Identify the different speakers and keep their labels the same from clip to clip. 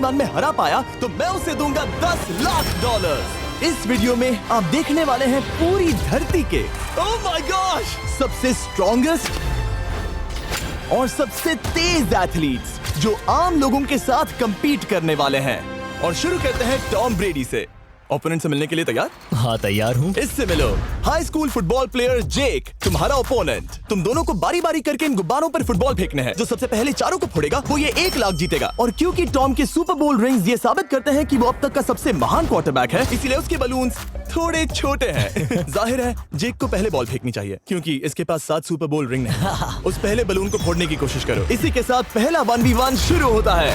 Speaker 1: कीर्तिमान में हरा पाया तो मैं उसे दूंगा $10 लाख। इस वीडियो में आप देखने वाले हैं पूरी धरती के ओह माय गॉश सबसे स्ट्रॉन्गेस्ट और सबसे तेज एथलीट्स जो आम लोगों के साथ compete करने वाले हैं। और शुरू करते हैं टॉम ब्रेडी से। ओपोनेंट से मिलने के लिए तैयार?
Speaker 2: हाँ तैयार हूँ।
Speaker 1: इससे मिलो। हाई स्कूल फुटबॉल प्लेयर जेक तुम्हारा ओपोनेंट। तुम दोनों को बारी बारी करके इन गुब्बारों पर फुटबॉल फेंकने हैं। जो सबसे पहले चारों को फोड़ेगा वो ये 1 लाख जीतेगा। और क्योंकि टॉम के सुपर बोल रिंग्स ये साबित करते हैं कि वो अब तक का सबसे महान क्वार्टरबैक है, इसीलिए उसके बलून्स थोड़े छोटे हैं। जाहिर है जेक को पहले बॉल फेंकनी चाहिए क्योंकि इसके पास 7 सुपर बोल रिंग नहीं। उस पहले बलून को फोड़ने की कोशिश करो। इसी के साथ पहला 1v1 शुरू होता है।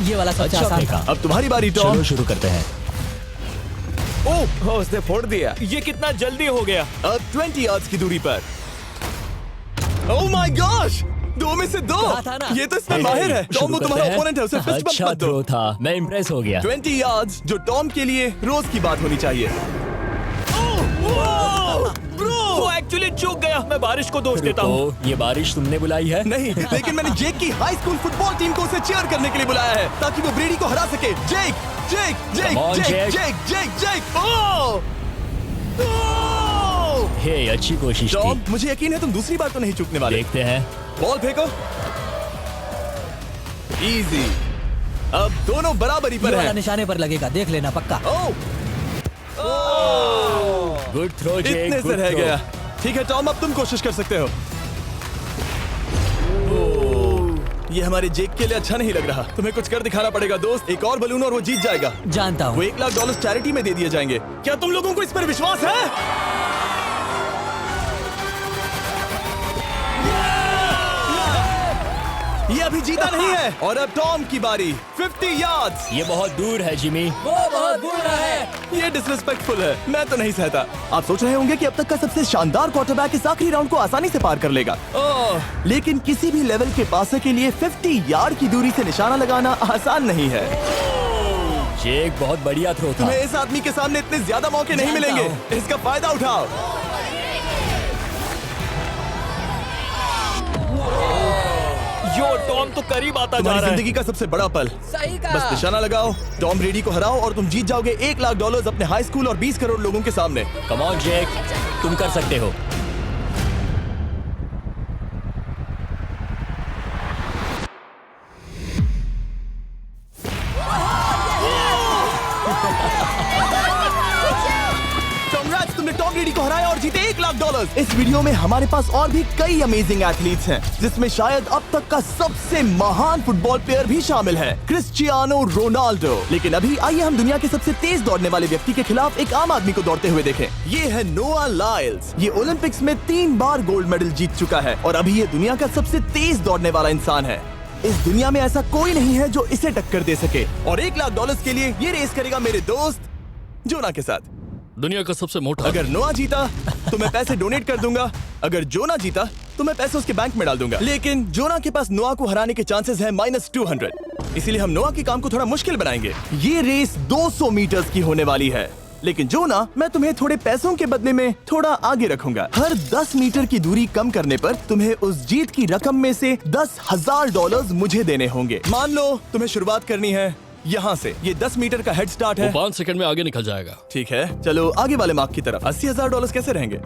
Speaker 2: ये वाला सबसे आसान था।
Speaker 1: अब तुम्हारी बारी टॉम।
Speaker 2: शुरू करते हैं।
Speaker 1: ओह उसने फोड़ दिया। ये कितना जल्दी हो गया। अब 20 यार्ड्स की दूरी पर। ओह माय गॉश 2 में से 2।
Speaker 2: था ना?
Speaker 1: ये तो इसमें माहिर है। टॉम वो तुम्हारा ओपोनेंट है, उसे फिस्ट बम्प
Speaker 2: अच्छा
Speaker 1: मत दो।
Speaker 2: थ्रो था, मैं इम्प्रेस हो गया।
Speaker 1: 20 यार्ड्स जो टॉम के लिए रोज की बात होनी चाहिए।
Speaker 3: वो एक्चुअली चूक गया। मैं बारिश को दोष देता हूँ।
Speaker 2: तो ये बारिश तुमने बुलाई है?
Speaker 1: नहीं, लेकिन मैंने जेक की हाई स्कूल फुटबॉल टीम को उसे चीयर करने के लिए बुलाया है ताकि वो ब्रेडी को हरा सके। जेक जेक जेक
Speaker 2: Come on,
Speaker 1: जेक
Speaker 2: Jake.
Speaker 1: जेक जेक जेक ओह
Speaker 2: हे अच्छी कोशिश
Speaker 1: टॉम
Speaker 2: थी।
Speaker 1: मुझे यकीन है तुम दूसरी बार तो नहीं चूकने वाले।
Speaker 2: देखते हैं।
Speaker 1: बॉल फेंको। इजी। अब दोनों बराबरी पर
Speaker 4: ये वाला
Speaker 1: हैं।
Speaker 4: निशाने पर लगेगा, देख लेना पक्का।
Speaker 1: ओह
Speaker 2: गुड थ्रो जेक।
Speaker 1: इतने से रह गया। ठीक है टॉम अब तुम कोशिश कर सकते हो। ये हमारे जेक के लिए अच्छा नहीं लग रहा। तुम्हें कुछ कर दिखाना पड़ेगा दोस्त। एक और बलून और वो जीत जाएगा।
Speaker 4: जानता
Speaker 1: वो
Speaker 4: हूँ।
Speaker 1: $1 लाख चैरिटी में दे दिए जाएंगे। क्या तुम लोगों को इस पर विश्वास है? ये अभी जीता नहीं है। और अब टॉम की बारी। 50 यार्ड्स।
Speaker 2: ये बहुत दूर है जिमी।
Speaker 4: वो बहुत बुरा है।
Speaker 1: ये डिसरिस्पेक्टफुल है। मैं तो नहीं सहता। आप सोच रहे होंगे कि अब तक का सबसे शानदार क्वार्टरबैक इस आखिरी राउंड को आसानी से पार कर लेगा। लेकिन किसी भी लेवल के पासर के लिए 50 यार्ड की दूरी से निशाना लगाना आसान नहीं है।
Speaker 2: जेक बहुत बढ़िया थ्रो था।
Speaker 1: तुम्हें इस आदमी के सामने इतने ज्यादा मौके नहीं
Speaker 4: जानता
Speaker 1: मिलेंगे। इसका फायदा उठाओ।
Speaker 3: यो टॉम तो करीब आता जा
Speaker 1: तुम्हारी
Speaker 3: रहा है।
Speaker 1: जिंदगी का सबसे बड़ा पल।
Speaker 4: सही
Speaker 1: बस निशाना लगाओ, टॉम ब्रेडी को हराओ और तुम जीत जाओगे $1 लाख अपने हाई स्कूल और 20 करोड़ लोगों के सामने।
Speaker 2: कम ऑन जेक, तुम कर सकते हो।
Speaker 1: Congrats, तुमने टॉम ब्रेडी को हराया और जीते $1 लाख। इस वीडियो में हमारे पास और भी कई अमेजिंग एथलीट्स हैं, जिसमें शायद अब तक का सबसे महान फुटबॉल प्लेयर भी शामिल है, क्रिस्टियानो रोनाल्डो। लेकिन अभी आइए हम दुनिया के सबसे तेज दौड़ने वाले व्यक्ति के खिलाफ एक आम आदमी को दौड़ते हुए देखें। ये है नोआ लाइल्स। ये ओलंपिक्स में 3 बार गोल्ड मेडल जीत चुका है और अभी ये दुनिया का सबसे तेज दौड़ने वाला इंसान है। इस दुनिया में ऐसा कोई नहीं है जो इसे टक्कर दे सके। और $1 लाख के लिए ये रेस करेगा मेरे दोस्त जोना के साथ।
Speaker 3: दुनिया का सबसे मोटा।
Speaker 1: अगर नोआ जीता तो मैं पैसे डोनेट कर दूंगा। अगर जोना जीता तो मैं पैसे उसके बैंक में डाल दूंगा। लेकिन जोना के पास नोआ को हराने के चांसेस हैं -200। इसीलिए हम नोआ के काम को थोड़ा मुश्किल बनाएंगे। ये रेस 200 मीटर्स की होने वाली है। लेकिन जोना, मैं तुम्हें थोड़े पैसों के बदले में थोड़ा आगे रखूंगा। हर 10 मीटर की दूरी कम करने पर तुम्हें उस जीत की रकम में से $10,000 मुझे देने होंगे। मान लो तुम्हें शुरुआत करनी है यहाँ से। ये 10 मीटर का हेड स्टार्ट है।
Speaker 3: 5 सेकंड में आगे निकल जाएगा।
Speaker 1: ठीक है, चलो आगे वाले मार्क की तरफ। $80,000 कैसे रहेंगे?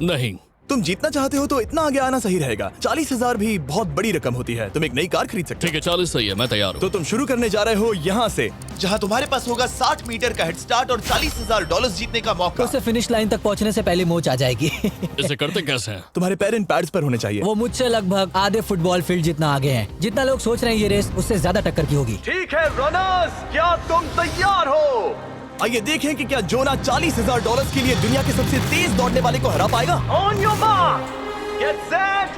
Speaker 3: नहीं,
Speaker 1: तुम जीतना चाहते हो तो इतना आगे आना सही रहेगा। 40,000 भी बहुत बड़ी रकम होती है। तुम एक नई कार खरीद सकते हो।
Speaker 3: ठीक है 40 सही है, मैं तैयार हूँ।
Speaker 1: तो तुम शुरू करने जा रहे हो यहाँ से, जहाँ तुम्हारे पास होगा 60 मीटर का हेड स्टार्ट और $40,000 जीतने का मौका।
Speaker 4: उसे फिनिश लाइन तक पहुंचने से पहले मोच आ जाएगी।
Speaker 3: इसे करते कैसे हैं?
Speaker 1: तुम्हारे पैर इन पैड्स पर होने चाहिए।
Speaker 4: वो मुझसे लगभग आधे फुटबॉल फील्ड जितना आगे हैं। जितना लोग सोच रहे हैं ये रेस उससे ज्यादा टक्कर की होगी।
Speaker 1: ठीक है रनर्स, क्या तुम तैयार हो? आइए देखें कि क्या जोना $40,000 के लिए दुनिया के सबसे तेज दौड़ने वाले को हरा पाएगा। On your mark, get set,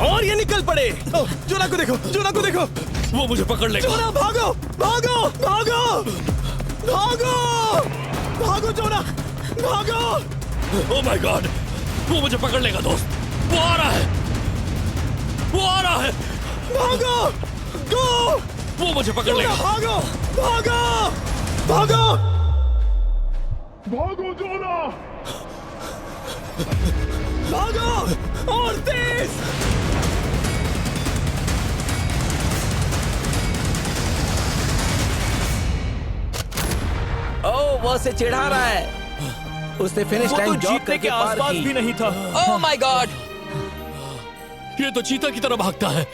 Speaker 1: और ये निकल पड़े। जोना को देखो, जोना को देखो।
Speaker 3: वो मुझे पकड़ लेगा।
Speaker 1: जोना भागो, भागो, भागो, भागो, भागो जोना, भागो।
Speaker 3: ओह माय गॉड, वो मुझे पकड़ लेगा दोस्त। वो आ रहा है, वो आ रहा है।
Speaker 1: भागो, गो,
Speaker 3: वो मुझे पकड़ लेगा।
Speaker 1: भागो, भागो, भागो,
Speaker 5: भागो जोना!
Speaker 1: भागो और तेज।
Speaker 5: वो उसे चिढ़ा रहा है। उसने फिनिश
Speaker 3: वो तो
Speaker 5: लाइन जॉग
Speaker 3: जीतने
Speaker 5: करके
Speaker 3: के
Speaker 5: पार
Speaker 3: आसपास
Speaker 5: की।
Speaker 3: भी नहीं था।
Speaker 5: Oh my God!
Speaker 3: ये तो चीता की तरह भागता है।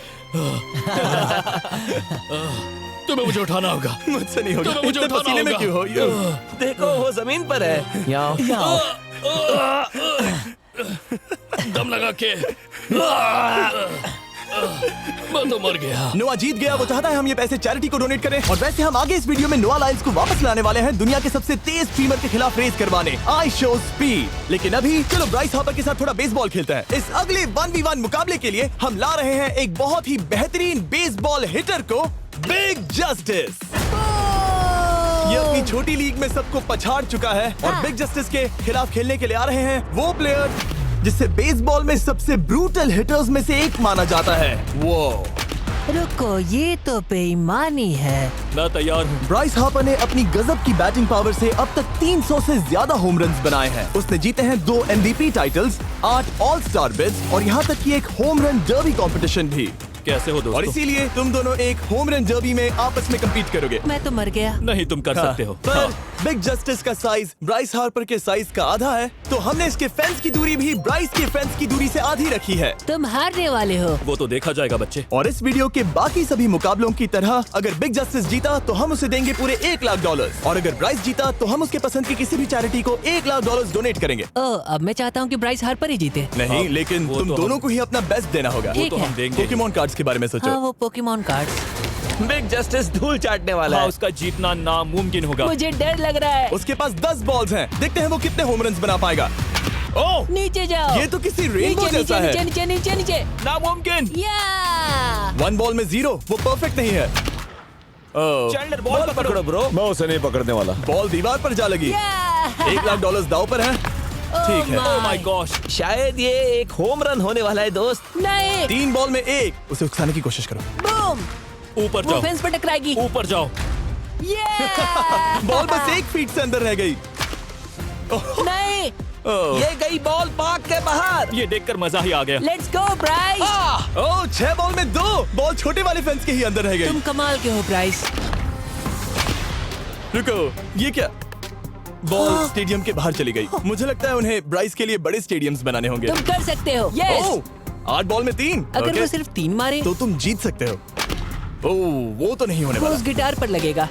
Speaker 3: तुम्हें मुझे उठाना होगा।
Speaker 1: मुझसे नहीं होगा।
Speaker 3: तुम्हें मुझे
Speaker 1: इतने
Speaker 3: उठाना
Speaker 1: पसीने में
Speaker 3: होगा।
Speaker 1: क्यों हो?
Speaker 5: देखो वो जमीन पर है। याओ।
Speaker 3: दम लगा के मैं तो मर गया।
Speaker 1: नोआ जीत गया। वो चाहता है हम ये पैसे चैरिटी को डोनेट करें। और वैसे हम आगे इस वीडियो में नोआ लाइल्स को वापस लाने वाले हैं दुनिया के सबसे तेज स्ट्रीमर के खिलाफ रेस करवाने, आई शो स्पीड। लेकिन अभी चलो ब्राइस हार्पर के साथ थोड़ा बेसबॉल खेलते हैं। इस अगले 1v1 मुकाबले के लिए हम ला रहे हैं एक बहुत ही बेहतरीन बेसबॉल हिटर को, बिग जस्टिस। ये अपनी छोटी लीग में सबको पछाड़ चुका है और बिग जस्टिस के खिलाफ खेलने के लिए आ रहे हैं वो प्लेयर जिसे बेसबॉल में सबसे ब्रूटल हिटर्स में से एक माना जाता है। वो
Speaker 6: रुको, ये तो बेईमानी है।
Speaker 3: मैं तैयार हूँ।
Speaker 1: ब्राइस हार्पर ने अपनी गजब की बैटिंग पावर से अब तक 300 से ज्यादा होम रन्स बनाए हैं। उसने जीते हैं 2 MVP titles, 8 all star bids और यहाँ तक कि एक होम रन डर्बी कंपटीशन भी।
Speaker 3: कैसे हो
Speaker 1: और
Speaker 3: दोस्तों?
Speaker 1: इसीलिए तुम दोनों एक होम रन डर्बी में आपस में कम्पीट करोगे।
Speaker 6: मैं तो मर गया।
Speaker 3: नहीं, तुम कर सकते हो।
Speaker 1: पर बिग जस्टिस का साइज ब्राइस हार्पर के साइज का आधा है, तो हमने इसके फेंस की दूरी भी ब्राइस के फेंस की दूरी से आधी रखी है।
Speaker 6: तुम हारने वाले हो।
Speaker 3: वो तो देखा जाएगा बच्चे।
Speaker 1: और इस वीडियो के बाकी सभी मुकाबलों की तरह अगर बिग जस्टिस जीता तो हम उसे देंगे पूरे $1 लाख और अगर ब्राइस जीता तो हम उसके पसंद की किसी भी चैरिटी को $1 लाख डोनेट करेंगे।
Speaker 6: ओह, अब मैं चाहता हूँ कि ब्राइस हार्पर ही जीते।
Speaker 1: नहीं,
Speaker 3: हाँ,
Speaker 1: लेकिन
Speaker 3: वो
Speaker 1: तुम
Speaker 3: तो
Speaker 1: दोनों को ही अपना बेस्ट देना होगा।
Speaker 6: ठीक
Speaker 3: तो
Speaker 6: है।
Speaker 3: हम देंगे।
Speaker 1: पोकेमॉन कार्ड्स के बारे में सोचो।
Speaker 6: हाँ, वो पोकेमॉन कार्ड्स।
Speaker 5: बिग जस्टिस धूल चाटने वाला
Speaker 3: हाँ,
Speaker 5: है।
Speaker 3: उसका जीतना नामुमकिन होगा।
Speaker 6: मुझे डर लग रहा है।
Speaker 1: उसके पास 10 बॉल्स हैं, देखते हैं वो कितने होम रन्स बना पाएगा।
Speaker 3: ओह,
Speaker 6: नीचे जाओ।
Speaker 1: ये तो किसी रेनबो
Speaker 6: नीचे
Speaker 1: जैसा
Speaker 6: नीचे
Speaker 1: है।
Speaker 6: नीचे नीचे नीचे।
Speaker 3: नामुमकिन।
Speaker 6: या
Speaker 1: 1 बॉल में 0, वो परफेक्ट नहीं है।
Speaker 5: चैंडलर बॉल पकड़ो ब्रो।
Speaker 7: मैं उसे नहीं पकड़ने वाला।
Speaker 1: बॉल दीवार पर जा लगी। $1 लाख दाव पर है। ठीक है।
Speaker 3: ओह माय गॉश।
Speaker 5: शायद ये एक होम रन होने वाला है दोस्त।
Speaker 6: नहीं।
Speaker 1: 3 बॉल में 1, उसे उकसाने की कोशिश करो।
Speaker 6: बूम।
Speaker 3: ऊपर
Speaker 6: वो
Speaker 3: जाओ।
Speaker 6: फेंस पर टकराएगी।
Speaker 3: ऊपर जाओ।
Speaker 1: बॉल बस 1 फीट से अंदर रह गई।
Speaker 6: नहीं।
Speaker 5: ये गई बॉल पार्क के बाहर।
Speaker 3: ये देखकर मजा ही आ गया।
Speaker 6: Let's go Bryce.
Speaker 1: Oh, 6 ball में 2, बॉल छोटे वाले फेंस के ही अंदर रह गई।
Speaker 6: तुम कमाल के हो ब्राइस।
Speaker 1: रुको, ये क्या? बॉल स्टेडियम के बाहर चली गई। मुझे लगता है उन्हें ब्राइस के लिए बड़े स्टेडियम्स बनाने होंगे।
Speaker 6: तुम कर सकते हो। यस।
Speaker 1: ओह, 8 बॉल में 3।
Speaker 6: अगर
Speaker 1: ओके,
Speaker 6: वो सिर्फ 3 मारे
Speaker 1: तो तुम जीत सकते हो। ओह, वो तो नहीं होने
Speaker 6: वो
Speaker 1: वाला।
Speaker 6: उस गिटार पर लगेगा।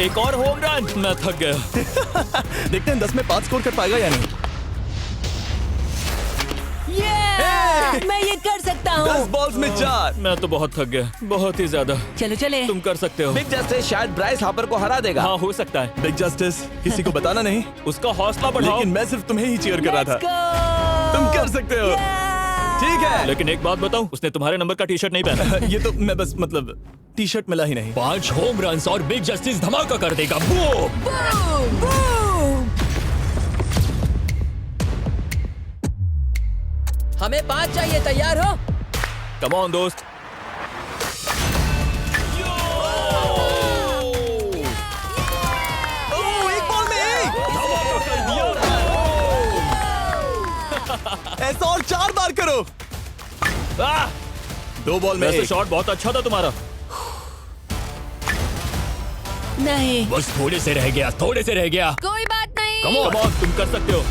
Speaker 3: एक और होम रन। मैं थक गया।
Speaker 1: देखते हैं 10 में 5 स्कोर कर पाएगा या नहीं।
Speaker 6: मैं ये कर सकता
Speaker 1: 10
Speaker 6: हूँ।
Speaker 1: बॉल्स में 4।
Speaker 3: मैं तो बहुत थक गया, बहुत ही ज्यादा।
Speaker 6: चलो चले।
Speaker 3: तुम कर सकते हो।
Speaker 5: बिग जस्टिस शायद ब्राइस हार्पर को हरा देगा।
Speaker 3: हाँ, हो सकता है।
Speaker 1: बिग जस्टिस किसी को बताना नहीं,
Speaker 3: उसका हौसला बढ़ाओ।
Speaker 1: लेकिन मैं सिर्फ तुम्हें ही चीयर कर रहा था।
Speaker 6: Let's go!
Speaker 1: तुम कर सकते हो। ठीक है।
Speaker 3: लेकिन एक बात बताऊं, उसने तुम्हारे नंबर का टी शर्ट नहीं पहना।
Speaker 1: ये तो मैं बस मतलब टी शर्ट मिला ही नहीं।
Speaker 3: 5 होम रन्स और बिग जस्टिस धमाका कर देगा। बूम!
Speaker 6: हमें 5 चाहिए। तैयार हो?
Speaker 3: कम ऑन दोस्त।
Speaker 1: ओह, 1 बॉल में 1।
Speaker 3: धमाका कर दिया।
Speaker 1: ऐसा और 4 बार करो।
Speaker 3: आह!
Speaker 1: 2 बॉल में
Speaker 3: वैसे
Speaker 1: 1।
Speaker 3: शॉट बहुत अच्छा था तुम्हारा।
Speaker 6: नहीं।
Speaker 3: बस थोड़े से रह गया, थोड़े से रह गया।
Speaker 6: कोई बात नहीं।
Speaker 3: कम ऑन, तुम कर सकते हो।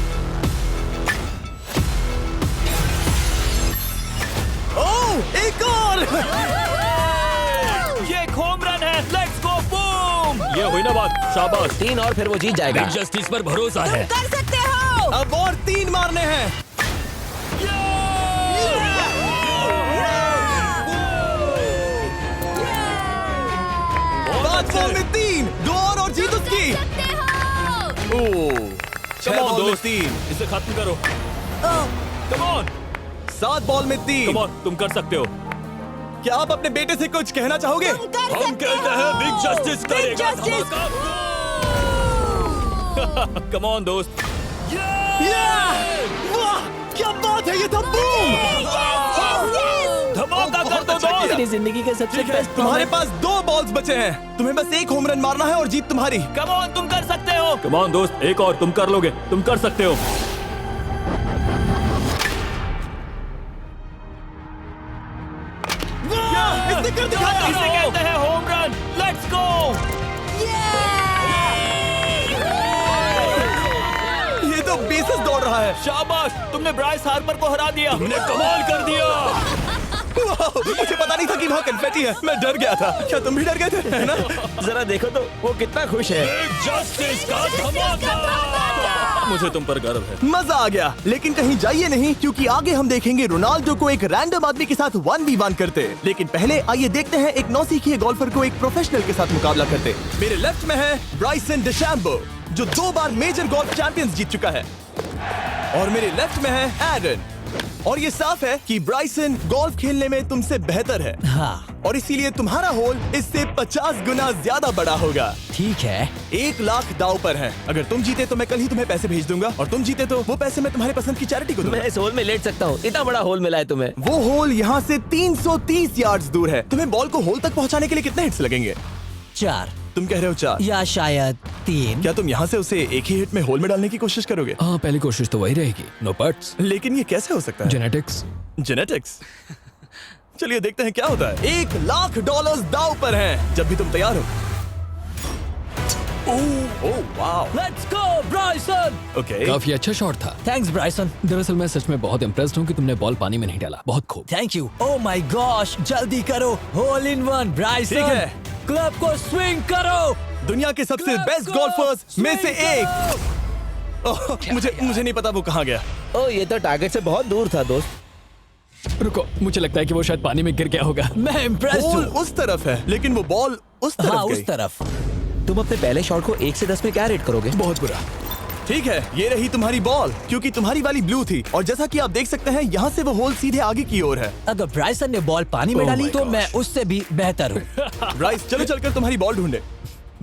Speaker 1: ओह, एक और।
Speaker 3: ये एक होम रन है। Let's go, boom! ये हुई ना बात। शाबाश।
Speaker 5: 3 और फिर वो जीत जाएगा।
Speaker 3: बिग जस्टिस पर भरोसा है।
Speaker 6: कर सकते हो।
Speaker 1: अब और 3 मारने हैं। 5 बॉल में 3, 2 और जीत उसकी। ओह, 6
Speaker 3: Come on,
Speaker 1: बॉल में
Speaker 3: दोस्त।
Speaker 1: 3,
Speaker 3: इसे खत्म करो। कम ऑन,
Speaker 1: 7 बॉल में 3।
Speaker 3: कम ऑन, तुम कर सकते हो।
Speaker 1: क्या आप अपने बेटे से कुछ कहना चाहोगे?
Speaker 3: हम कहते हैं बिग जस्टिस करेगा धमाका। कम ऑन दोस्त।
Speaker 1: वाह, क्या बात है, ये था बूम।
Speaker 3: धमाका कर दो
Speaker 1: अच्छा किया।
Speaker 3: दोस्त।
Speaker 6: मेरी जिंदगी का सबसे
Speaker 1: ठीक है,
Speaker 6: बेस्ट
Speaker 1: तुम्हारे पास 2 बॉल्स बचे हैं, तुम्हें बस 1 होम रन मारना है और जीत तुम्हारी।
Speaker 3: कम ऑन, तुम कर सकते हो। कम ऑन दोस्त, एक और, तुम कर लोगे, तुम कर सकते हो।
Speaker 1: इसने कर दिखाया।
Speaker 3: इसे कहते हैं home run. Let's go.
Speaker 1: Basis दौड़ रहा है।
Speaker 2: शाबाश, तुमने ब्राइस हार्पर को हरा दिया। तुमने कमाल कर दिया।
Speaker 1: वाह, मुझे पता नहीं था कि वहाँ कन्फेटी है। मैं डर गया था। क्या तुम भी डर गए थे, है ना?
Speaker 5: जरा देखो तो वो कितना खुश है।
Speaker 2: जस्टिस का धमाका।
Speaker 3: मुझे तुम पर गर्व है।
Speaker 1: मजा आ गया। लेकिन कहीं जाइए नहीं, क्योंकि आगे हम देखेंगे रोनाल्डो को एक रैंडम आदमी के साथ 1v1 करते। लेकिन पहले आइए देखते हैं एक नौसिखिए गोल्फर को एक प्रोफेशनल के साथ मुकाबला करते। मेरे लेफ्ट में है ब्राइसन डेशैम्बो, जो 2 बार मेजर गोल्फ चैंपियंस जीत चुका है, और मेरे लेफ्ट में है एरन। और ये साफ है कि ब्राइसन गोल्फ खेलने में तुमसे बेहतर है,
Speaker 4: हाँ
Speaker 1: और इसीलिए तुम्हारा होल इससे 50 गुना ज्यादा बड़ा होगा।
Speaker 4: ठीक है।
Speaker 1: 1 लाख दाव पर है। अगर तुम जीते तो मैं कल ही तुम्हें पैसे भेज दूंगा, और तुम जीते तो वो पैसे मैं तुम्हारे पसंद की चैरिटी को दूंगा।
Speaker 5: मैं इस होल में लेट सकता हूँ, इतना बड़ा होल मिला है तुम्हें।
Speaker 1: वो होल यहाँ से 330 यार्ड्स दूर है। तुम्हें बॉल को होल तक पहुँचाने के लिए कितने हिट्स लगेंगे?
Speaker 4: 4
Speaker 1: तुम कह रहे हो 4?
Speaker 4: या शायद 3।
Speaker 1: क्या तुम यहाँ से उसे एक ही हिट में होल में डालने की कोशिश करोगे?
Speaker 3: हाँ, पहली कोशिश तो वही रहेगी। No puts.
Speaker 1: लेकिन ये कैसे हो सकता है?
Speaker 3: जेनेटिक्स।
Speaker 1: जेनेटिक्स। चलिए देखते हैं क्या होता है। $1 लाख दाव पर हैं। जब भी तुम तैयार हो। Oh wow.
Speaker 4: Let's go Bryson.
Speaker 1: Okay.
Speaker 3: काफी अच्छा शॉट था।
Speaker 4: Thanks Bryson.
Speaker 3: दरअसल मैं सच में बहुत इम्प्रेस्ड हूँ कि तुमने बॉल पानी में नहीं डाला। बहुत खूब।
Speaker 4: Thank you. Oh my gosh, जल्दी करो। Hole in one Bryson.
Speaker 1: ठीक है।
Speaker 4: क्लब को स्विंग करो।
Speaker 1: दुनिया के सबसे
Speaker 4: Club
Speaker 1: बेस्ट
Speaker 4: को
Speaker 1: गोल्फर्स में से
Speaker 4: swing
Speaker 1: एक। ओह, मुझे नहीं पता वो कहाँ गया।
Speaker 5: ओ, ये तो टारगेट से बहुत दूर था दोस्त।
Speaker 3: रुको, मुझे लगता है कि वो शायद पानी में गिर गया होगा।
Speaker 4: मैं इम्प्रेस्ड
Speaker 1: बॉल
Speaker 4: हूँ।
Speaker 1: उस तरफ है, लेकिन वो बॉल उस तरफ
Speaker 4: हाँ
Speaker 1: गई।
Speaker 4: उस तरफ।
Speaker 5: तुम अपने पहले शॉट को 1 से 10 में क्या रेट करोगे?
Speaker 3: बहुत बुरा।
Speaker 1: ठीक है, ये रही तुम्हारी बॉल, क्योंकि तुम्हारी वाली ब्लू थी, और जैसा कि आप देख सकते हैं यहाँ से वो होल सीधे आगे की ओर है।
Speaker 4: अगर ब्राइसन ने बॉल पानी में
Speaker 1: Oh
Speaker 4: डाली
Speaker 1: my
Speaker 4: तो
Speaker 1: gosh.
Speaker 4: मैं उससे भी बेहतर हूँ।
Speaker 1: ब्राइस, चलो चलकर तुम्हारी बॉल ढूंढे।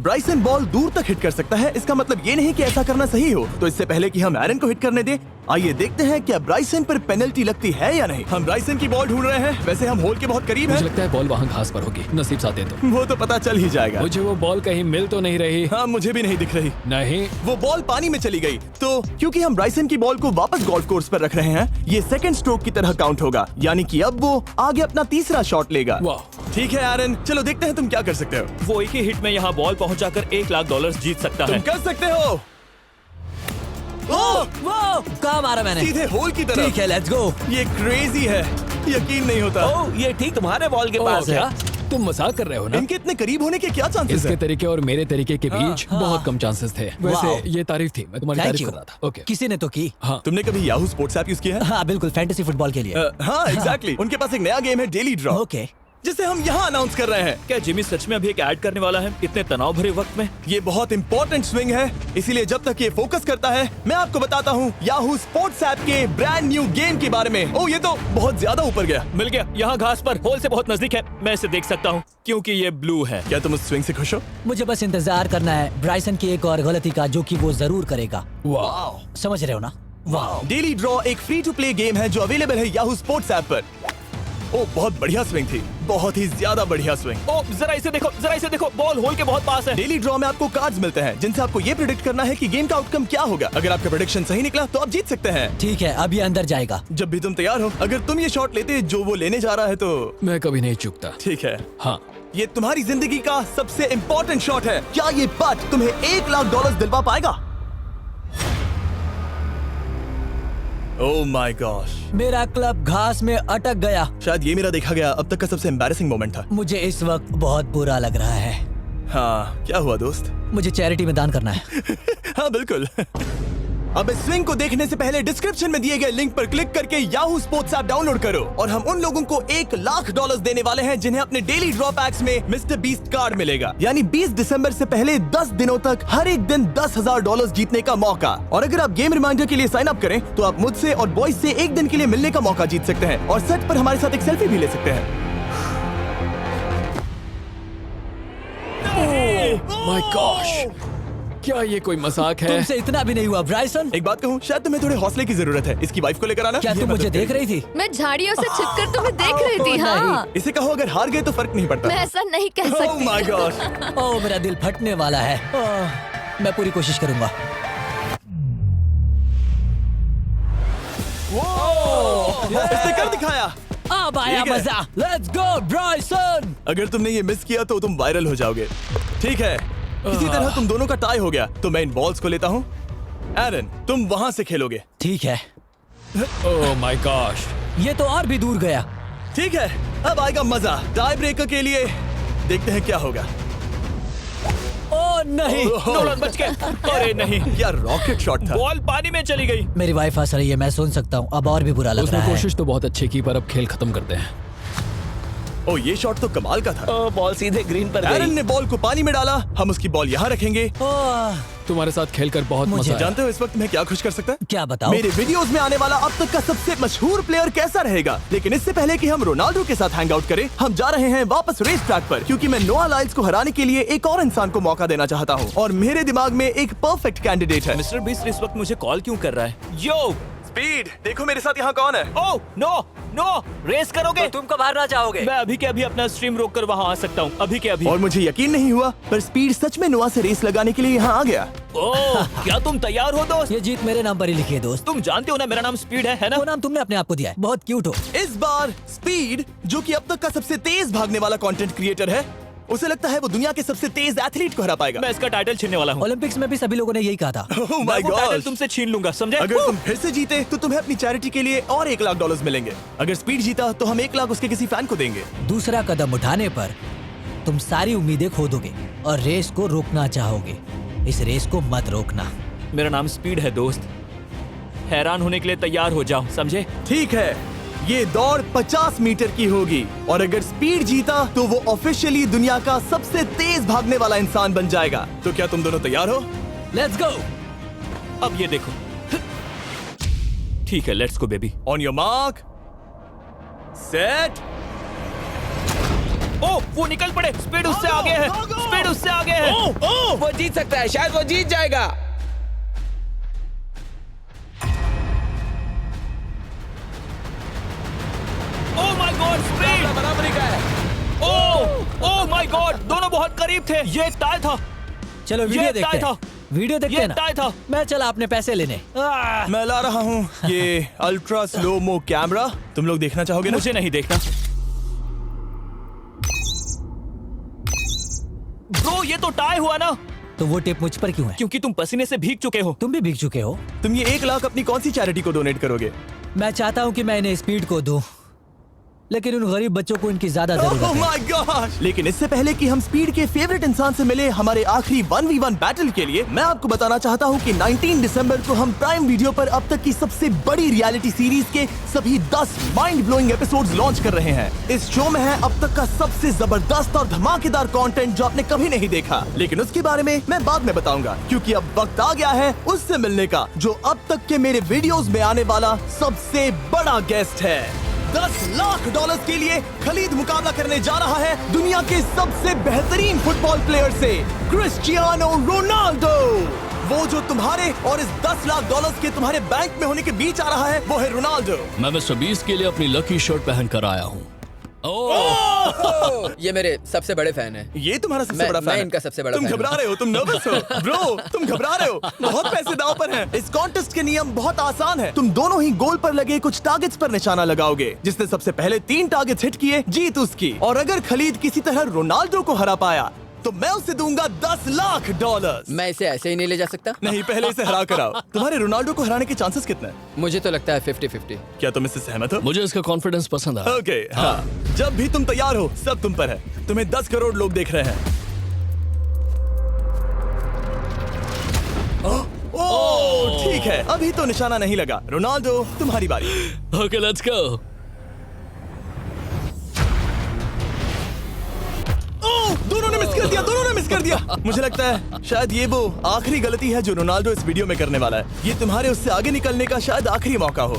Speaker 1: ब्राइसन बॉल दूर तक हिट कर सकता है, इसका मतलब ये नहीं कि ऐसा करना सही हो। तो इससे पहले कि हम एरन को हिट करने दें, आइए देखते हैं क्या ब्राइसन पर पेनल्टी लगती है या नहीं। हम ब्राइसन की बॉल ढूंढ रहे हैं। वैसे हम होल के बहुत करीब
Speaker 3: मुझे
Speaker 1: हैं।
Speaker 3: लगता है बॉल वहाँ घास पर होगी। नसीब साथ दे तो।
Speaker 1: वो तो पता चल ही जाएगा।
Speaker 3: मुझे वो बॉल कहीं मिल तो नहीं रही।
Speaker 1: हाँ, मुझे भी नहीं दिख रही।
Speaker 3: नहीं।
Speaker 1: वो बॉल पानी में चली गई। तो क्योंकि हम ब्राइसन की बॉल को वापस गोल्फ कोर्स पर रख रहे हैं, ये सेकंड स्ट्रोक की तरह काउंट होगा, यानी कि अब वो आगे अपना तीसरा शॉट लेगा।
Speaker 3: वाह।
Speaker 1: ठीक है एरन, चलो देखते हैं तुम क्या कर सकते हो।
Speaker 2: वो एक ही हिट में यहाँ बॉल पहुंचाकर $1 लाख जीत सकता
Speaker 1: तुम
Speaker 2: है।
Speaker 1: कर सकते हो। ओह,
Speaker 4: वो कहाँ मारा मैंने?
Speaker 1: सीधे होल की तरफ।
Speaker 4: ठीक है, लेट्स गो।
Speaker 1: ये क्रेजी है, यकीन नहीं होता।
Speaker 5: ओ, ये ठीक तुम्हारे बॉल के
Speaker 3: ओह,
Speaker 5: पास
Speaker 3: क्या?
Speaker 5: है।
Speaker 3: तुम मजाक कर रहे हो ना?
Speaker 1: इनके इतने करीब होने के क्या चांसेस
Speaker 3: इसके
Speaker 1: हैं?
Speaker 3: तरीके और मेरे तरीके के बीच
Speaker 4: हाँ।
Speaker 3: बहुत कम चांसेस थे।
Speaker 4: वाओ।
Speaker 3: वैसे ये तारीफ थी, मैं तुम्हारी
Speaker 4: थैंक
Speaker 3: तारीफ
Speaker 4: यू।
Speaker 3: कर रहा था। ओके।
Speaker 4: किसी ने तो की।
Speaker 3: हाँ।
Speaker 1: तुमने कभी याहू स्पोर्ट्स ऐप यूज किया है?
Speaker 4: हाँ बिल्कुल, फैंटेसी फुटबॉल के लिए।
Speaker 1: हाँ एग्जैक्टली। उनके पास एक नया गेम है, डेली ड्रॉ,
Speaker 4: ओके।
Speaker 1: जिसे हम यहाँ अनाउंस कर रहे हैं।
Speaker 2: क्या जिमी सच में अभी एक ऐड करने वाला है इतने तनाव भरे वक्त में?
Speaker 1: ये बहुत इंपॉर्टेंट स्विंग है, इसीलिए जब तक ये फोकस करता है, मैं आपको बताता हूँ याहू स्पोर्ट्स ऐप के ब्रांड न्यू गेम के बारे में। ओह, ये तो बहुत ज्यादा ऊपर गया।
Speaker 2: मिल गया। यहाँ घास पर होल से बहुत नजदीक है। मैं इसे देख सकता हूँ क्योंकि ये ब्लू है।
Speaker 1: क्या तुम उस स्विंग से खुश हो?
Speaker 4: मुझे बस इंतजार करना है ब्राइसन की एक और गलती का, जो कि वो जरूर करेगा।
Speaker 3: वाह।
Speaker 4: समझ रहे हो ना? वाह।
Speaker 1: डेली ड्रॉ एक फ्री टू प्ले गेम है जो अवेलेबल है याहू स्पोर्ट्स ऐप पर। ओह, बहुत बढ़िया स्विंग थी, बहुत ही ज्यादा बढ़िया स्विंग।
Speaker 2: ओ, जरा इसे देखो, बॉल होल के बहुत पास है।
Speaker 1: डेली ड्रॉ में आपको कार्ड्स मिलते हैं, जिनसे आपको ये प्रेडिक्ट करना है कि गेम का आउटकम क्या होगा। अगर आपका प्रेडिक्शन सही निकला तो आप जीत सकते हैं।
Speaker 4: ठीक है, अब ये अंदर जाएगा।
Speaker 1: जब भी तुम तैयार हो, अगर तुम ये शॉट लेते जो वो लेने जा रहा है तो
Speaker 3: मैं कभी नहीं चूकता।
Speaker 1: ठीक है।
Speaker 3: हाँ।
Speaker 1: ये तुम्हारी जिंदगी का सबसे इम्पोर्टेंट शॉट है। क्या ये पट तुम्हें $1 लाख दिलवा पाएगा? ओह माय गॉश,
Speaker 4: मेरा क्लब घास में अटक गया।
Speaker 1: शायद ये मेरा देखा गया अब तक का सबसे एम्बैरेसिंग मोमेंट था।
Speaker 4: मुझे इस वक्त बहुत बुरा लग रहा है।
Speaker 1: हाँ, क्या हुआ दोस्त?
Speaker 4: मुझे चैरिटी में दान करना है।
Speaker 1: हाँ बिल्कुल। अब इस स्विंग को देखने से पहले डिस्क्रिप्शन में दिए गए लिंक पर क्लिक करके याहू स्पोर्ट्स ऐप डाउनलोड करो, और हम उन लोगों को $1 लाख देने वाले हैं जिन्हें अपने डेली ड्रॉ पैक्स में मिस्टर बीस्ट कार्ड मिलेगा। यानी 20 दिसंबर से पहले 10 दिनों तक हर एक दिन $10,000 जीतने का मौका। और अगर आप गेम रिमाइंडर के लिए साइन अप करें तो आप मुझसे और बॉयज से एक दिन के लिए मिलने का मौका जीत सकते हैं, और सेट पर हमारे साथ एक सेल्फी भी ले सकते हैं।
Speaker 3: माय गॉश, क्या ये कोई मजाक है?
Speaker 4: तुमसे इतना भी नहीं हुआ ब्राइसन।
Speaker 1: एक बात कहूँ, शायद तुम्हें थोड़े हौसले की जरूरत है। इसकी वाइफ को लेकर आना।
Speaker 4: क्या
Speaker 1: ये
Speaker 4: तुम मुझे
Speaker 1: मदद
Speaker 4: देख
Speaker 1: करेगी।
Speaker 4: रही थी?
Speaker 7: मैं झाड़ियों से छिपकर तुम्हें देख रही थी। हाँ,
Speaker 1: इसे कहो अगर हार गए तो फर्क नहीं पड़ता।
Speaker 7: मैं ऐसा नहीं कह
Speaker 1: ओह
Speaker 7: सकती।
Speaker 1: My God.
Speaker 4: ओह, मेरा दिल फटने वाला है। मैं पूरी कोशिश करूंगा।
Speaker 1: इसने कर दिखाया।
Speaker 4: अब आया
Speaker 1: ठीक है।
Speaker 4: मजा। Let's go Bryson.
Speaker 1: अगर तुमने ये मिस किया तो तुम वायरल हो जाओगे। ठीक है, इसी तरह तुम दोनों का टाई हो गया, तो मैं इन बॉल्स को लेता हूँ एरन, तुम वहां से खेलोगे।
Speaker 4: ठीक है,
Speaker 3: ओह माय गॉश।
Speaker 4: ये तो और भी दूर गया।
Speaker 1: ठीक है, अब आएगा मजा। टाई ब्रेकर के लिए देखते हैं क्या होगा।
Speaker 4: ओ नहीं,
Speaker 2: नोलन बच गए। अरे नहीं,
Speaker 1: क्या रॉकेट शॉट था।
Speaker 2: बॉल पानी में चली गई।
Speaker 4: मेरी वाइफ हंस रही है, मैं सुन सकता हूँ। अब और भी बुरा लग
Speaker 3: उसने
Speaker 4: रहा है।
Speaker 3: कोशिश तो बहुत अच्छी की, पर अब खेल खत्म करते हैं।
Speaker 1: ओ, ये शॉट तो कमाल का था।
Speaker 5: ओ, बॉल सीधे ग्रीन पर
Speaker 1: एरन
Speaker 5: गई।
Speaker 1: ने बॉल को पानी में डाला। हम उसकी बॉल यहाँ रखेंगे।
Speaker 4: ओह,
Speaker 3: तुम्हारे साथ खेलकर बहुत
Speaker 4: मुझे
Speaker 3: मजा आया।
Speaker 1: जानते हो इस वक्त मैं क्या खुश कर सकता है?
Speaker 4: क्या बताओ?
Speaker 1: मेरे वीडियोस में आने वाला अब तक का सबसे मशहूर प्लेयर कैसा रहेगा। लेकिन इससे पहले कि हम रोनाल्डो के साथ हैंग आउट करें, हम जा रहे हैं वापस रेस ट्रैक पर, क्योंकि मैं नोआ लाइल्स को हराने के लिए एक और इंसान को मौका देना चाहता हूँ और मेरे दिमाग में एक परफेक्ट कैंडिडेट है।
Speaker 2: मिस्टर बीस्ट इस वक्त मुझे कॉल क्यों कर रहा है? यो,
Speaker 1: स्पीड, देखो मेरे साथ यहाँ कौन है।
Speaker 2: ओह नो नो, रेस करोगे?
Speaker 4: तुम कब हारना चाहोगे?
Speaker 2: मैं अभी के अभी अपना स्ट्रीम रोक कर वहाँ आ सकता हूँ, अभी के अभी।
Speaker 1: और मुझे यकीन नहीं हुआ, पर स्पीड सच में नोआ से रेस लगाने के लिए यहाँ आ गया।
Speaker 2: ओह, क्या तुम तैयार हो दोस्त?
Speaker 4: ये जीत मेरे नाम पर ही लिखी है दोस्त।
Speaker 2: तुम जानते हो ना मेरा नाम स्पीड है ना?
Speaker 4: वो नाम तुमने अपने आप को दिया है। बहुत क्यूट हो।
Speaker 1: इस बार स्पीड, जो कि अब तक का सबसे तेज भागने वाला कंटेंट क्रिएटर है, उसे लगता है वो दुनिया के सबसे तेज एथलीट को हरा पाएगा।
Speaker 2: मैं इसका टाइटल छीनने वाला हूँ।
Speaker 4: ओलंपिक्स में भी सभी लोगों ने यही कहा था।
Speaker 1: Oh
Speaker 2: मैं
Speaker 1: my
Speaker 2: वो टाइटल
Speaker 1: gosh!
Speaker 2: तुमसे छीन लूंगा, समझे?
Speaker 1: अगर तुम फिर से जीते तो तुम्हें अपनी चैरिटी के लिए और $1 लाख मिलेंगे। अगर स्पीड जीता तो हम 1 लाख उसके किसी फैन को देंगे।
Speaker 4: दूसरा कदम उठाने पर तुम सारी उम्मीदें खो दोगे और रेस को रोकना चाहोगे। इस रेस को मत रोकना।
Speaker 2: मेरा नाम स्पीड है दोस्त। हैरान होने के लिए तैयार हो जाओ, समझे?
Speaker 1: ठीक है, ये दौड़ 50 मीटर की होगी और अगर स्पीड जीता तो वो ऑफिशियली दुनिया का सबसे तेज भागने वाला इंसान बन जाएगा। तो क्या तुम दोनों तैयार हो?
Speaker 4: Let's go.
Speaker 2: अब ये देखो। ठीक है, let's go baby.
Speaker 1: On your mark, set.
Speaker 2: Oh, वो निकल पड़े। स्पीड उससे आगे है। स्पीड उससे आगे है।
Speaker 5: वो जीत सकता है, शायद वो जीत जाएगा।
Speaker 2: ओह माय गॉड, स्पीड
Speaker 5: बराबरी का है।
Speaker 2: ओह माय गॉड, दोनों बहुत करीब थे। ये टाई था।
Speaker 4: चलो वीडियो
Speaker 2: ये
Speaker 4: देखते
Speaker 2: टाई
Speaker 4: हैं। वीडियो देखते
Speaker 2: ये
Speaker 4: हैं ना।
Speaker 2: टाई था।
Speaker 4: मैं चला अपने पैसे लेने।
Speaker 1: मैं ला रहा हूँ ये अल्ट्रा स्लो मो कैमरा। तुम लोग देखना चाहोगे ना?
Speaker 2: मुझे नहीं देखना। ब्रो, ये तो टाई हुआ ना?
Speaker 4: तो वो टिप मुझ पर क्यों है?
Speaker 2: क्योंकि तुम पसीने से भीग चुके हो।
Speaker 4: तुम भी भीग चुके हो।
Speaker 1: तुम ये 1 लाख अपनी कौन सी चैरिटी को डोनेट करोगे?
Speaker 4: मैं चाहता हूँ कि मैं इन्हें स्पीड को दूं, लेकिन उन गरीब बच्चों को इनकी ज्यादा जरूरत
Speaker 1: Oh
Speaker 4: है।
Speaker 1: my gosh! लेकिन इससे पहले कि हम स्पीड के फेवरेट इंसान से मिले हमारे आखिरी 1v1 बैटल के लिए, मैं आपको बताना चाहता हूँ कि 19 दिसंबर को हम प्राइम वीडियो पर अब तक की सबसे बड़ी रियलिटी सीरीज के सभी 10 माइंड ब्लोइंग एपिसोड्स लॉन्च कर रहे हैं। इस शो में है अब तक का सबसे जबरदस्त और धमाकेदार कंटेंट जो आपने कभी नहीं देखा, लेकिन उसके बारे में मैं बाद में बताऊंगा, क्योंकि अब वक्त आ गया है उससे मिलने का जो अब तक के मेरे वीडियोस में आने वाला सबसे बड़ा गेस्ट है। $10 लाख के लिए खलीद मुकाबला करने जा रहा है दुनिया के सबसे बेहतरीन फुटबॉल प्लेयर से, क्रिस्टियानो रोनाल्डो। वो जो तुम्हारे और इस $10 लाख के तुम्हारे बैंक में होने के बीच आ रहा है, वो है रोनाल्डो।
Speaker 3: मैं मिस्टर बीस्ट के लिए अपनी लकी शर्ट पहन कर आया हूँ।
Speaker 8: ये मेरे सबसे बड़े फैन हैं।
Speaker 1: ये तुम्हारा सबसे
Speaker 8: मैं-
Speaker 1: बड़ा फैन
Speaker 8: मैं
Speaker 1: है।
Speaker 8: इनका सबसे बड़ा
Speaker 1: तुम
Speaker 8: फैन
Speaker 1: घबरा
Speaker 8: हूँ।
Speaker 1: रहे हो, तुम नर्वस हो ब्रो, तुम घबरा रहे हो। बहुत पैसे दांव पर हैं। इस कॉन्टेस्ट के नियम बहुत आसान है। तुम दोनों ही गोल पर लगे कुछ टारगेट्स पर निशाना लगाओगे। जिसने सबसे पहले 3 टारगेट्स हिट किए जीत उसकी। और अगर खलीद किसी तरह रोनाल्डो को हरा पाया तो मैं उसे दूंगा $10 लाख।
Speaker 8: मैं इसे ऐसे ही नहीं ले जा सकता।
Speaker 1: नहीं, पहले इसे हरा कर आओ। तुम्हारे रोनाल्डो को हराने के चांसेस कितने हैं?
Speaker 8: मुझे तो लगता है 50-50।
Speaker 1: क्या तुम इससे सहमत हो?
Speaker 3: मुझे इसका कॉन्फिडेंस पसंद आया।
Speaker 1: ओके, हाँ। जब भी तुम तैयार हो सब तुम पर है। तुम्हें 10 करोड़ लोग देख रहे हैं। ओह, ठीक है, अभी तो निशाना नहीं लगा। रोनाल्डो, तुम्हारी बारी।
Speaker 3: Okay, let's go.
Speaker 1: ओह, दोनों ने मिस कर दिया, दोनों ने मिस कर दिया। मुझे लगता है शायद ये वो आखिरी गलती है जो रोनाल्डो इस वीडियो में करने वाला है। ये तुम्हारे उससे आगे निकलने का शायद आखिरी मौका हो।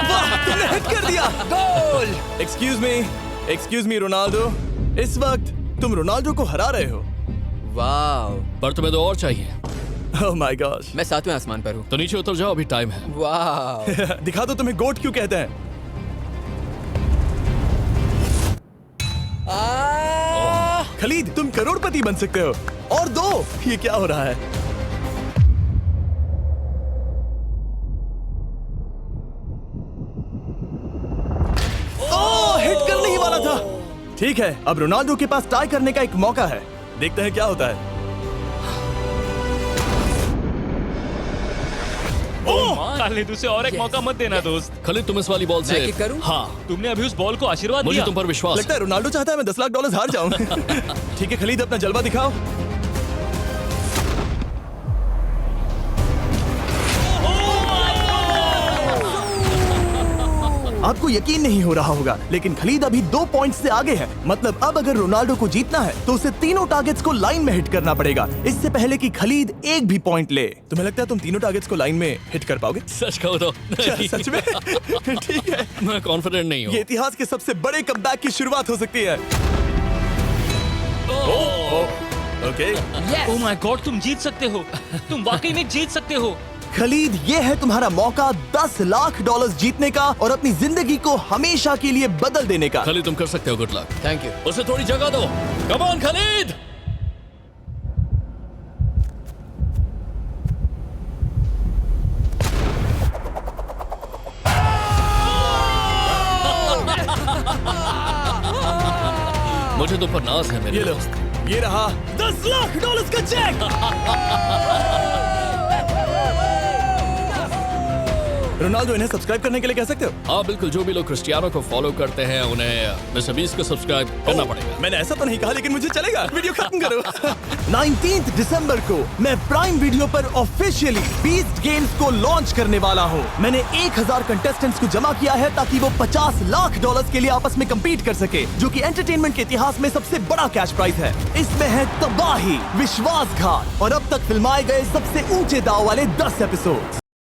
Speaker 1: वाह, तुमने हिट कर दिया। गोल। एक्सक्यूज मी रोनाल्डो, इस वक्त तुम रोनाल्डो को हरा रहे हो।
Speaker 8: वाह,
Speaker 3: पर तुम्हें तो और चाहिए।
Speaker 1: ओह माय गॉश।
Speaker 8: मैं 7वें आसमान पर हूँ।
Speaker 3: तो नीचे उतर जाओ, अभी टाइम है।
Speaker 8: वाह,
Speaker 1: दिखा दो तुम्हें गोट क्यों कहते हैं। खलीद, तुम करोड़पति बन सकते हो। और 2, ये क्या हो रहा है? ओह, हिट करने ही वाला था। ठीक है, अब रोनाल्डो के पास टाई करने का एक मौका है। देखते हैं क्या होता है।
Speaker 2: खालिद उसे और एक मौका मत देना दोस्त।
Speaker 3: खालिद तुम इस वाली बॉल
Speaker 8: मैं
Speaker 3: से
Speaker 8: किक करूं?
Speaker 3: हाँ,
Speaker 2: तुमने अभी उस बॉल को आशीर्वाद
Speaker 3: मुझे
Speaker 2: दिया।
Speaker 3: तुम पर विश्वास
Speaker 1: लगता है रोनाल्डो चाहता है मैं 10 लाख डॉलर हार जाऊं। ठीक है खलीद, अपना जलवा दिखाओ। आपको यकीन नहीं हो रहा होगा, लेकिन खलीद अभी 2 पॉइंट से आगे है। मतलब अब अगर रोनाल्डो को जीतना है तो उसे तीनों टारगेट्स को लाइन में हिट करना पड़ेगा, इससे पहले कि खलीद एक भी पॉइंट ले। तुम्हें लगता है तुम तीनों टारगेट्स को लाइन में हिट कर पाओगे?
Speaker 3: सच कहो तो नहीं।
Speaker 1: सच में? ठीक है,
Speaker 3: मैं कॉन्फिडेंट नहीं हूँ।
Speaker 1: ये इतिहास के सबसे बड़े कमबैक की शुरुआत हो सकती है। ओके,
Speaker 2: ओह माय गॉड, तुम जीत सकते हो। तुम वाकई में जीत सकते हो।
Speaker 1: खलीद, ये है तुम्हारा मौका 10 लाख डॉलर जीतने का और अपनी जिंदगी को हमेशा के लिए बदल देने का।
Speaker 3: खालिद तुम कर सकते हो, गुड लक।
Speaker 8: Thank you.
Speaker 3: उसे थोड़ी जगह दो। Come on Khalid. मुझे तुम पर नाज है मेरे
Speaker 1: ये लो,
Speaker 3: दोस्त।
Speaker 1: ये रहा 10 लाख डॉलर का चेक। रोनाल्डो, इन्हें सब्सक्राइब करने के लिए कह सकते हो?
Speaker 3: हाँ बिल्कुल, जो भी लोग क्रिस्टियानो को फॉलो करते हैं उन्हें मिस्टर बीस्ट को सब्सक्राइब करना पड़ेगा।
Speaker 1: मैंने ऐसा तो नहीं कहा, लेकिन मुझे चलेगा। वीडियो खत्म करो। 19 दिसंबर को मैं प्राइम वीडियो पर ऑफिशियली बीस्ट गेम्स को लॉन्च करने वाला हूँ। मैंने 1000 कंटेस्टेंट्स को जमा किया है ताकि वो 50 लाख डॉलर के लिए आपस में कम्पीट कर सके, जो कि एंटरटेनमेंट के इतिहास में सबसे बड़ा कैश प्राइज है। इसमें है तबाही, विश्वासघात और अब तक फिल्माए गए सबसे ऊंचे दाव वाले 10 एपिसोड।